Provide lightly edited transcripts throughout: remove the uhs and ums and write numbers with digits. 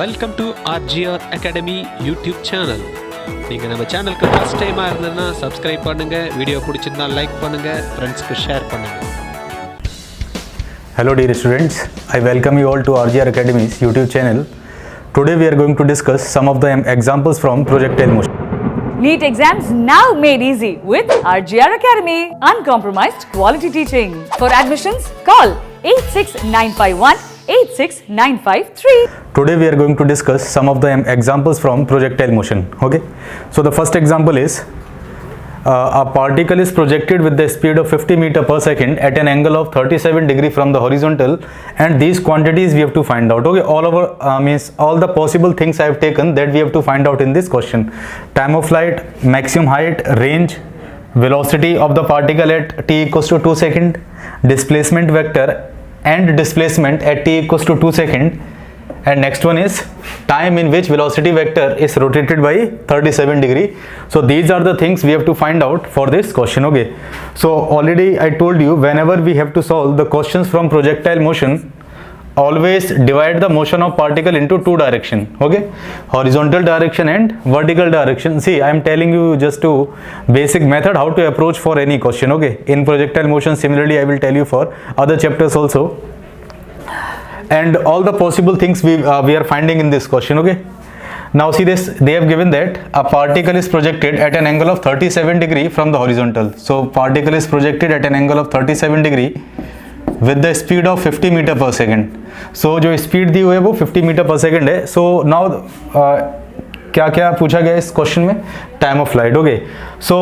Welcome to RGR academy YouTube channel. நீங்கள் நம்ம சேனலுக்கு ஃபர்ஸ்ட் டைமாக இருந்ததுன்னா சப்ஸ்கிரைப் பண்ணுங்கள், வீடியோ பிடிச்சிருந்தா லைக் பண்ணுங்கள், ஃப்ரெண்ட்ஸ்க்கு ஷேர் பண்ணுங்கள். Hello dear students, I welcome you all to RGR Academy's YouTube channel. Today we are going to discuss some of the examples from Projectile Motion. NEET exams now made easy with RGR Academy. Uncompromised quality teaching. For admissions, call 86951 86953. Today we are going to discuss some of the examples from projectile motion. Okay, so the first example is a particle is projected with the speed of 50 meter per second at an angle of 37 degree from the horizontal, and these quantities we have to find out. Okay, all over means all the possible things I have taken that we have to find out in this question. Time of flight, maximum height, range, velocity of the particle at t equals to 2 second, displacement vector and displacement at t equals to 2 second, and next one is time in which velocity vector is rotated by 37 degree. So these are the things we have to find out for this question. Okay, so already I told you, whenever we have to solve the questions from projectile motion, always divide the motion of particle into two direction. Okay, horizontal direction and vertical direction. See, I am telling you just to basic method how to approach for any question. Okay, in projectile motion, similarly I will tell you for other chapters also, and all the possible things we are finding in this question. Okay, now see this, they have given that a particle is projected at an angle of 37 degree from the horizontal. So particle is projected at an angle of 37 degree with the speed of 50 meter per second. So जो speed दी हुई है वो 50 metre per second है. So now क्या क्या पूछा गया इस क्वेश्चन में? Time of flight. ओके, सो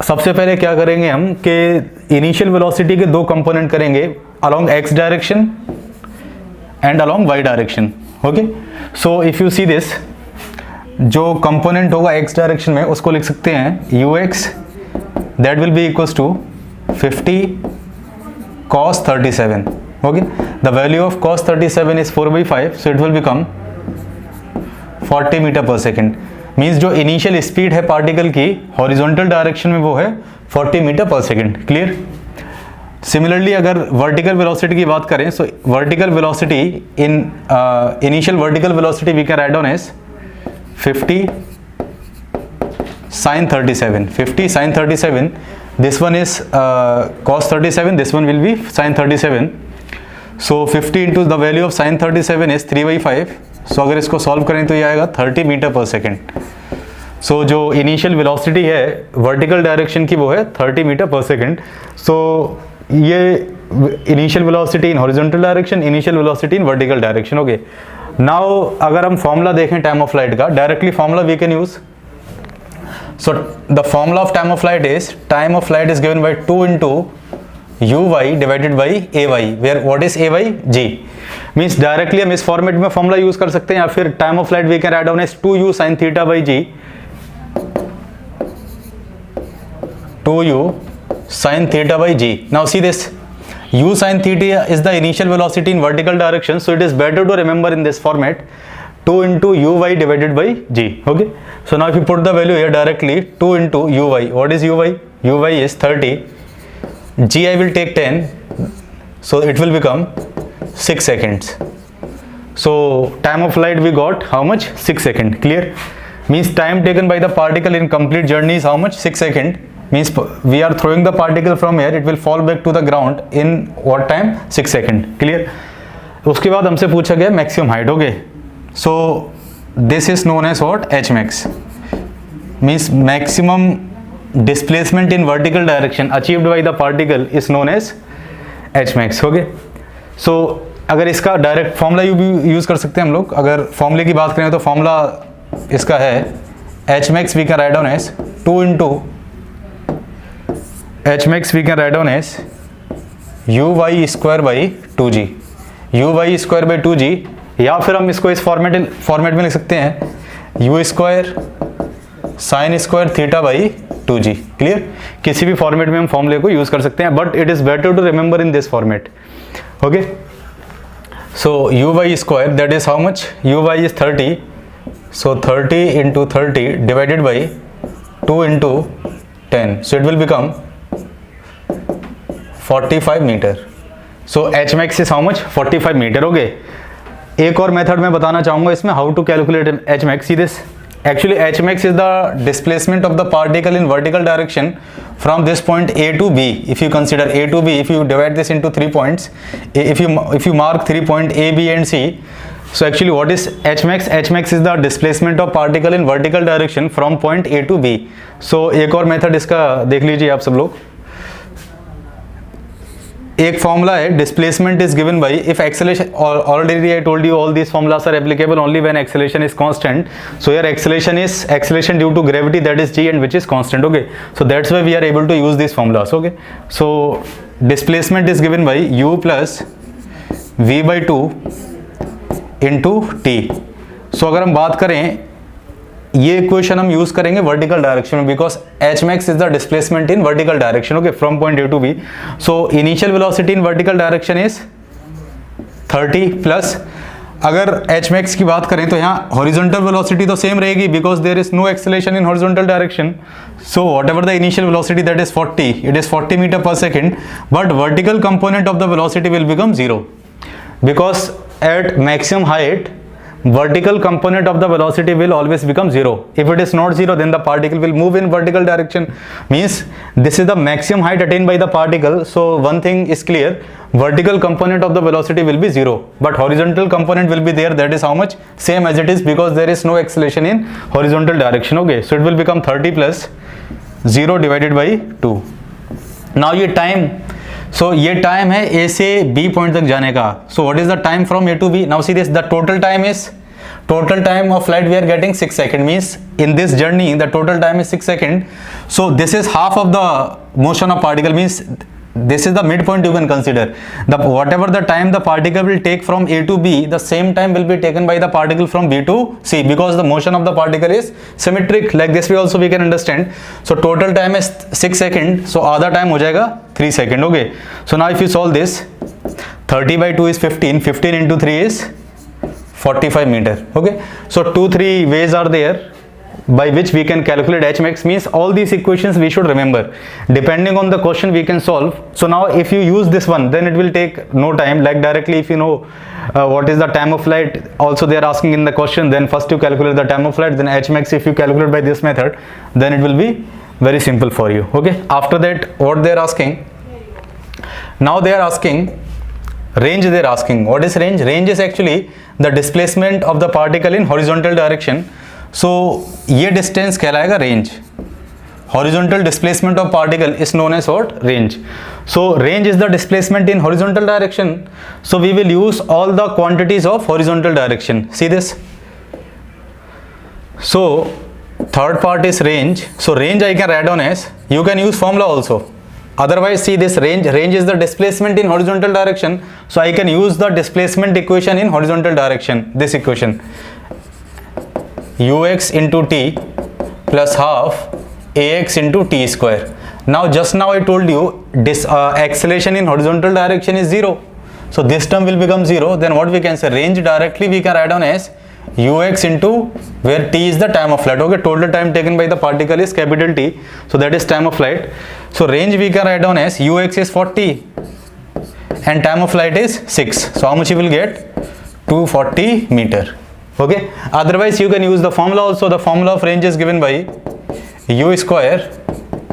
सबसे पहले क्या करेंगे हम कि इनिशियल वेलोसिटी के दो कंपोनेंट करेंगे, along X direction and along Y direction. Okay, so if you see this, जो कंपोनेंट होगा एक्स डायरेक्शन में उसको लिख सकते हैं U X, that will be equals to 50 cos 37. Okay, the value of cos 37 is 4/5, so it will become 40 meter per second. Means जो initial speed है particle की हॉरिजॉन्टल डायरेक्शन में वो है 40 metre per second. Clear? Similarly अगर vertical velocity की बात करें, so vertical velocity in initial vertical velocity we can write down as 50 sin 37. 50 sin 37. This one is cos 37, this one will be sin 37. So 50 into the value of sin 37 is 3/5. So अगर इसको solve करें तो ये आएगा 30 metre per second. So जो initial velocity है vertical direction की वो है 30 मीटर पर सेकेंड. सो ये initial velocity in horizontal direction, initial velocity in vertical direction. Okay, now अगर हम फॉर्मूला देखें टाइम ऑफ फ्लाइट का, directly formula we can use. So the formula of time of flight is given by 2 into uy divided by ay, where what is ay? G. Means directly हम इस format में formula use कर सकते हैं, या फिर time of flight we can write down as 2u sin theta by g. 2u sin theta by g. Now see this, u sin theta is the initial velocity in vertical direction, so it is better to remember in this format 2 into uy divided by g. Okay, so now if you put the value here directly, 2 into uy, what is uy? Uy is 30, g I will take 10, so it will become 6 seconds. So time of flight we got how much? 6 seconds. Clear? Means time taken by the particle in complete journey is how much? 6 seconds. Means we are throwing the particle from here, it will fall back to the ground in what time? 6 seconds. Clear? उसके बाद हमसे पूछा गया maximum height. Okay, so this is known as what? H max. Means maximum displacement in vertical direction achieved by the particle is known as H max. Okay, so अगर इसका direct formula use कर सकते हैं हम लोग. अगर फॉर्मूले की बात करें तो फॉर्मूला इसका है H max we can write down as 2 into H max we can write down as uy square by 2g. uy square by 2g, या फिर हम इसको इस फॉर्मेट में लिख सकते हैं you square sine square theta by 2g. Clear? किसी भी फॉर्मेट में हम फॉर्मूले को यूज कर सकते हैं, but it is better to remember in this format. Okay, so U Y square that is how much? U Y is 30, so 30 into 30 divided by 2 into 10, so it will become 45 metre. So H max is how much? 45 meter. Okay, एक और method मैं बताना चाहूँगा इसमें, how to calculate H max. See this, actually h max is the displacement of the particle in vertical direction from this point A to B. If you consider A to B, if you divide this into 3 points, if you mark 3 point A, B and C, so actually what is h max? H max is the displacement of particle in vertical direction from point A to B. So एक और method इसका देख लीजिए आप सब लोग. एक formula है, displacement is given by if acceleration, already I told you all this formulas are applicable only when acceleration is constant. So here acceleration is acceleration due to gravity, that is g and which is constant. Okay, so that's why we are able to use this formulas. Okay, so displacement is given by u plus v by 2 into t. So अगर हम बात करें, ये equation हम use करेंगे vertical direction में, because H max is the displacement in vertical direction. Okay, from point A to B. So initial velocity in vertical direction is 30 plus, अगर H max की बात करें तो यहाँ हॉरिजॉन्टल वेलोसिटी तो सेम रहेगी because there is no acceleration in horizontal direction. So whatever the initial velocity that is 40, it is 40 metre per second, but vertical component of the velocity will become 0 because at maximum height vertical component of the velocity will always become 0. If it is not 0, then the particle will move in vertical direction. Means this is the maximum height attained by the particle. So one thing is clear, vertical component of the velocity will be 0, but horizontal component will be there. That is how much? Same as it is, because there is no acceleration in horizontal direction. Okay, so it will become 30 plus 0 divided by 2. Now ये time, so ये time है A से B point तक जाने का. So what is the time from A to B? Now see this, the total time of flight we are getting 6 seconds, means in this journey the total time is 6 seconds. So this is half of the motion of particle, means this is the midpoint you can consider. Whatever the time the particle will take from A to B, the same time will be taken by the particle from B to C, because the motion of the particle is symmetric. Like this way also we can understand. So total time is 6 seconds, so आधा time हो जाएगा 3 seconds. Okay, so now if you solve this, 30 by 2 is 15, 15 into 3 is 45 meter. Okay, so 2-3 ways are there by which we can calculate h max. Means all these equations we should remember, depending on the question we can solve. So now if you use this one, then it will take no time. Like directly if you know what is the time of flight, also they are asking in the question, then first you calculate the time of flight, then h max if you calculate by this method, then it will be very simple for you. Okay, after that what they are asking, now they are asking range. They are asking what is range. Range is actually the displacement of the particle in horizontal direction. So ये distance कहलाएगा range. Horizontal displacement of particle is known as what? Range. So range is the displacement in horizontal direction. So we will use all the quantities of horizontal direction. See this. So third part is range. So range I can write down as, you can use formula also. Otherwise see this range. Range is the displacement in horizontal direction. So I can use the displacement equation in horizontal direction. This equation. ux into t plus half ax into t square. Now just now I told you this acceleration in horizontal direction is 0. So this term will become 0. Then what we can say, range directly we can write down as ux into, where t is the time of flight. Okay, total time taken by the particle is capital T. So that is time of flight. So range we can write down as ux is 40 and time of flight is 6. So how much you will get? 240 meter. Okay, otherwise you can use the formula also. The formula of range is given by u square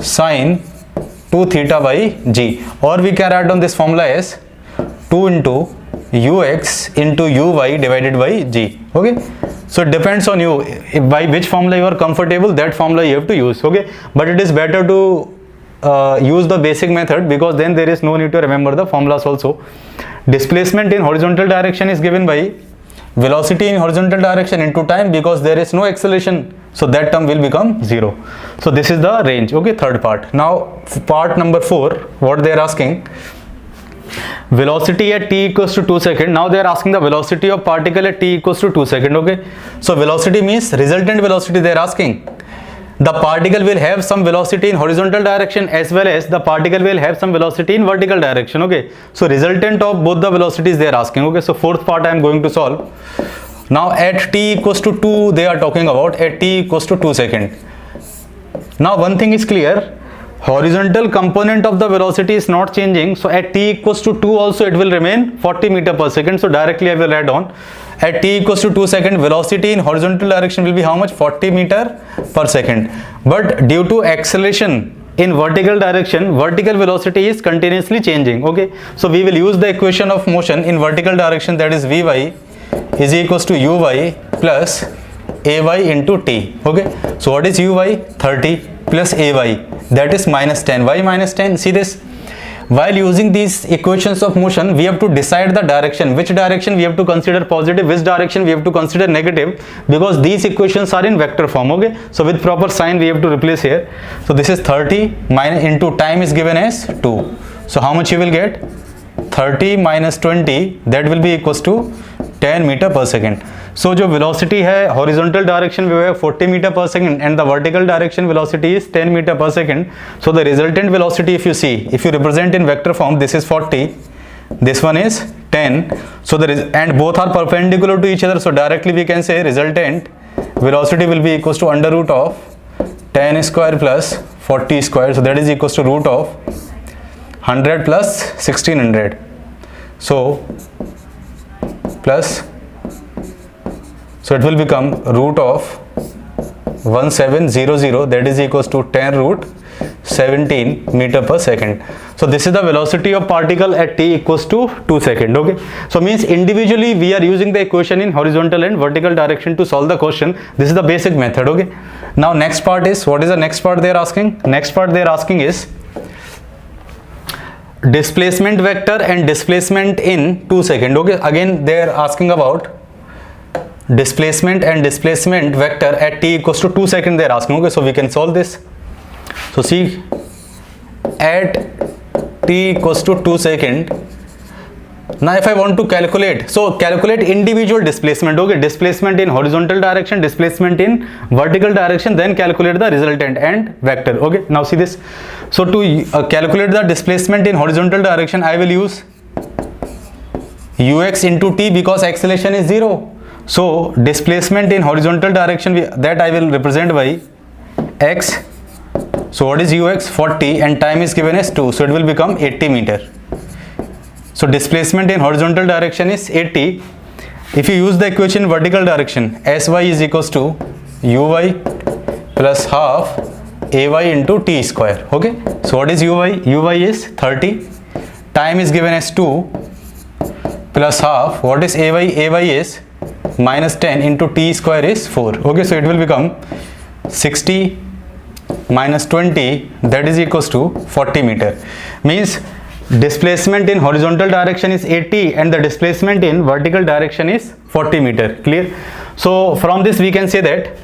sine 2 theta by g, or we can write down this formula as 2 into ux into uy divided by g. Okay, so it depends on you, by which formula you are comfortable, that formula you have to use. Okay, but it is better to use the basic method, because then there is no need to remember the formulas also. Displacement in horizontal direction is given by velocity in horizontal direction into time, because there is no acceleration, so that term will become 0. So this is the range. Okay, third part. Now part number 4, what they are asking, velocity at t equals to 2 seconds. Now they are asking the velocity of particle at t equals to 2 seconds. Okay, so velocity means resultant velocity. They are asking the particle will have some velocity in horizontal direction, as well as the particle will have some velocity in vertical direction. Okay, so resultant of both the velocities they are asking. Okay, so fourth part I am going to solve. Now at t equals to 2 they are talking about, at t equals to 2 seconds. Now one thing is clear, horizontal component of the velocity is not changing, so at t equals to 2 also it will remain 40 meter per second. So directly I will write down, at t equals to 2 second, velocity in horizontal direction will be how much? 40 meter per second. But due to acceleration in vertical direction, vertical velocity is continuously changing. Okay, so we will use the equation of motion in vertical direction, that is Vy is equals to uy plus ay into t. Okay, so what is uy? 30 plus ay, that is minus 10. Why minus 10? See this, while using these equations of motion, we have to decide the direction, which direction we have to consider positive, which direction we have to consider negative, because these equations are in vector form. Okay, so with proper sign we have to replace here. So this is 30 minus into time is given as 2. So how much you will get? 30 minus 20, that will be equals to 10 meter per second. So जो velocity है horizontal direction में है 40 meter per second and the vertical direction velocity is 10 meter per second. So the resultant velocity, if you see, if you represent in vector form, this is 40, this one is 10. So and both are perpendicular to each other. So directly we can say resultant velocity will be equals to under root of 10 square plus 40 square. So that is equals to root of 100 plus 1600. So plus, so it will become root of 1700, that is equals to 10 root 17 meter per second. So this is the velocity of particle at t equals to 2 seconds. Okay, so means individually we are using the equation in horizontal and vertical direction to solve the question. This is the basic method. Okay, now next part is, what is the next part they are asking? Next part they are asking is displacement vector and displacement in 2 seconds. Okay, again they are asking about displacement and displacement vector at t equals to 2 seconds they are asking. Okay, so we can solve this. So see, at t equals to 2 seconds, now if I want to calculate, so calculate individual displacement. Okay, displacement in horizontal direction, displacement in vertical direction, then calculate the resultant and vector. Okay, now see this. So to calculate the displacement in horizontal direction, I will use ux into t because acceleration is 0. So displacement in horizontal direction, that I will represent by x. So what is ux? 40 and time is given as 2. So it will become 80 meter. So displacement in horizontal direction is 80. If you use the equation vertical direction, sy is equals to uy plus half ay into t square. Okay, so what is uy? Uy is 30, time is given as 2 plus half, what is ay? Ay is minus 10 into t square is 4. Okay, so it will become 60 minus 20, that is equals to 40 meter. Means displacement in horizontal direction is 80 and the displacement in vertical direction is 40 meter. Clear? So from this we can say that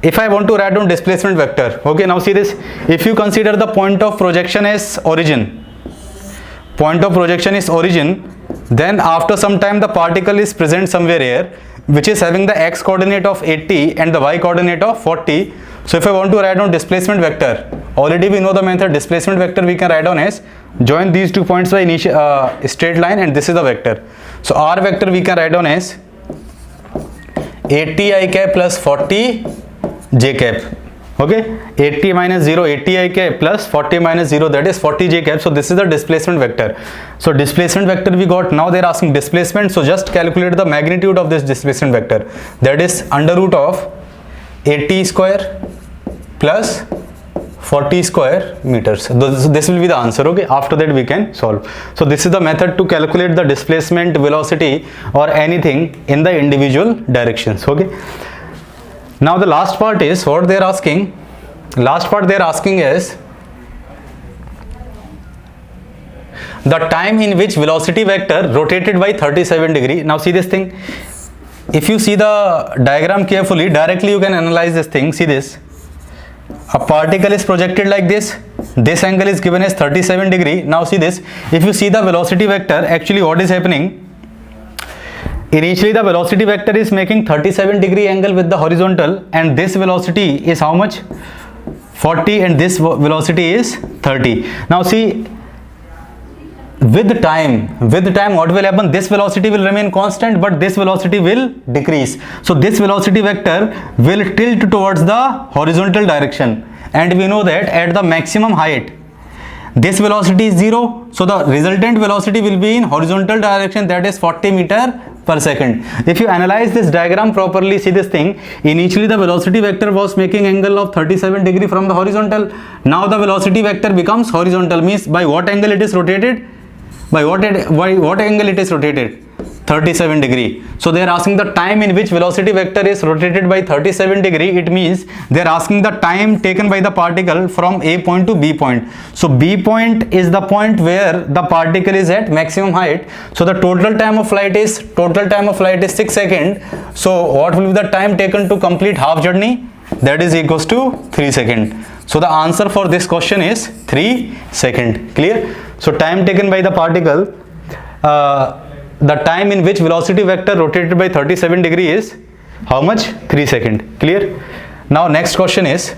if I want to write down displacement vector, okay, now see this, if you consider the point of projection as origin, then after some time the particle is present somewhere here which is having the x coordinate of 80 and the y coordinate of 40. So if I want to write down displacement vector, already we know the method. Displacement vector we can write down as join these 2 points by straight line and this is the vector. So r vector we can write down as 80 I cap plus 40 j cap. Okay, 80 minus 0, 80 I cap plus 40 minus 0, that is 40 j cap. So this is the displacement vector. So displacement vector we got. Now they are asking displacement, so just calculate the magnitude of this displacement vector, that is under root of 80 square plus 40 square meters. So this will be the answer. Okay, after that we can solve. So this is the method to calculate the displacement, velocity or anything in the individual directions. Okay, now the last part is what they are asking. Last part they are asking is the time in which velocity vector rotated by 37 degree. Now see this thing, if you see the diagram carefully, directly you can analyze this thing. See this, a particle is projected like this angle is given as 37 degree. Now see this, if you see the velocity vector, actually what is happening, initially the velocity vector is making 37 degree angle with the horizontal and this velocity is how much? 40 and this velocity is 30. Now see, with time what will happen? This velocity will remain constant but this velocity will decrease. So this velocity vector will tilt towards the horizontal direction and we know that at the maximum height This velocity is 0, so the resultant velocity will be in horizontal direction, that is 40 meter per second. If you analyze this diagram properly, see this thing. Initially the velocity vector was making angle of 37 degree from the horizontal. Now the velocity vector becomes horizontal, means by what angle it is rotated? By what angle it is rotated? 37 degree. So they are asking the time in which velocity vector is rotated by 37 degree. It means they are asking the time taken by the particle from A point to B point. So B point is the point where the particle is at maximum height. So the total time of flight is 6 seconds. So what will be the time taken to complete half journey? That is equals to 3 seconds. So the answer for this question is 3 seconds. Clear? So time taken by the particle, the time in which velocity vector rotated by 37 degree is how much? 3 seconds. Clear? Now next question is,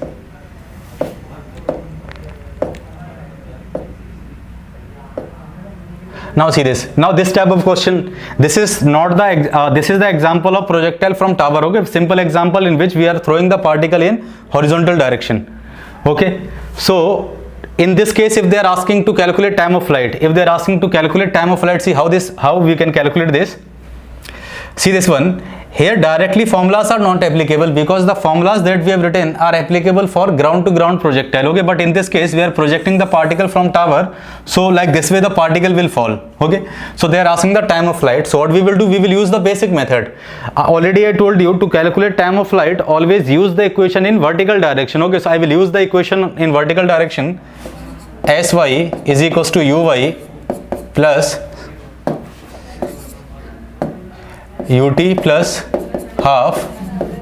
now see this. Now this type of question, this is not the this is the example of projectile from tower. Okay, simple example in which we are throwing the particle in horizontal direction. Okay, so in this case, if they are asking to calculate time of flight, see how we can calculate this. See this one. Here directly formulas are not applicable because the formulas that we have written are applicable for ground to ground projectile. Okay, but in this case we are projecting the particle from tower, so like this way the particle will fall. Okay, so they are asking the time of flight. So what we will do, we will use the basic method. Already I told you to calculate time of flight, always use the equation in vertical direction. Okay, so I will use the equation in vertical direction. Sy is equals to uy plus ut plus half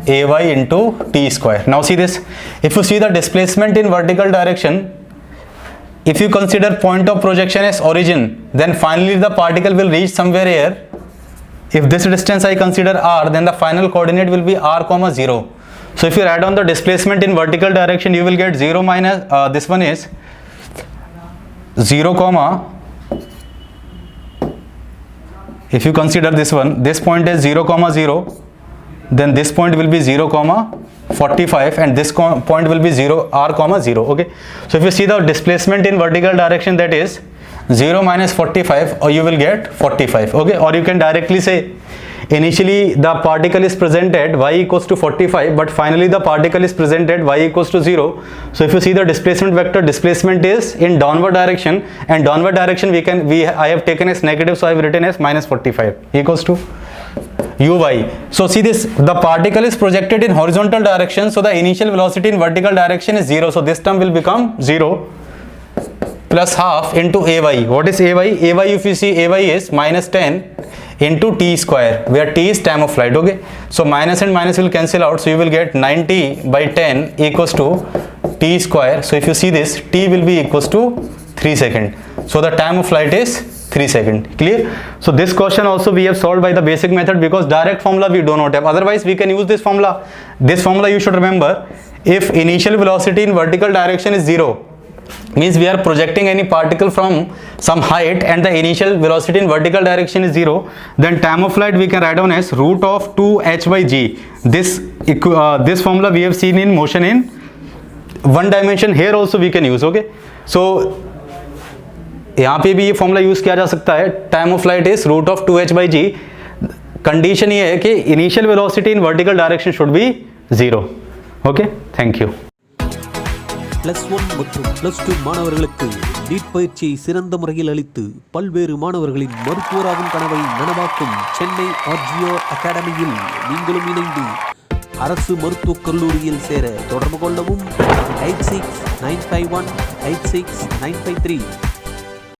ay into t square. Now see this. If you see the displacement in vertical direction, if you consider point of projection as origin, then finally the particle will reach somewhere here. If this distance I consider r, then the final coordinate will be r comma 0. So if you add on the displacement in vertical direction, you will get 0 minus this one is 0 comma, if you consider this one, this point is 0 comma 0, then this point will be 0 comma 45 and this point will be 0 r comma 0. Okay, so if you see the displacement in vertical direction, that is 0 minus 45, or you will get 45. Okay, or you can directly say initially the particle is presented y equals to 45, but finally the particle is presented y equals to 0. So if you see the displacement vector, displacement is in downward direction, and downward direction I have taken as negative, so I have written as minus 45 equals to uy. So see this, the particle is projected in horizontal direction, so the initial velocity in vertical direction is 0. So this term will become 0 plus half into ay. What is ay? Ay, if you see, ay is minus 10 into t square, where t is time of flight. Okay, so minus and minus will cancel out, so you will get 90 by 10 equals to t square. So if you see this, t will be equals to 3 seconds. So the time of flight is 3 seconds. Clear? So this question also we have solved by the basic method, because direct formula we do not have. Otherwise we can use this formula. This formula you should remember. If initial velocity in vertical direction is 0, means we are projecting any particle from some height and the initial velocity in vertical direction is 0, then time of flight we can write down as root of 2h by g. This formula we have seen in motion in one dimension, here also we can use. Okay, so यहाँ पे भी ये formula use किया जा सकता है. Time of flight is root of 2h by g. Condition ये है कि initial velocity in vertical direction should be 0. Okay, thank you. +1 மற்றும் +2 மாணவர்களுக்கு நீட் பயிற்சியை சிறந்த முறையில் அளித்து பல்வேறு மாணவர்களின் மருத்துவராகும் கனவை நனவாக்கும் சென்னை RGO அகாடமியில் நீங்களும் இணைந்து அரசு மருத்துவக் கல்லூரியில் சேர தொடர்பு கொள்ளவும் 8695186953.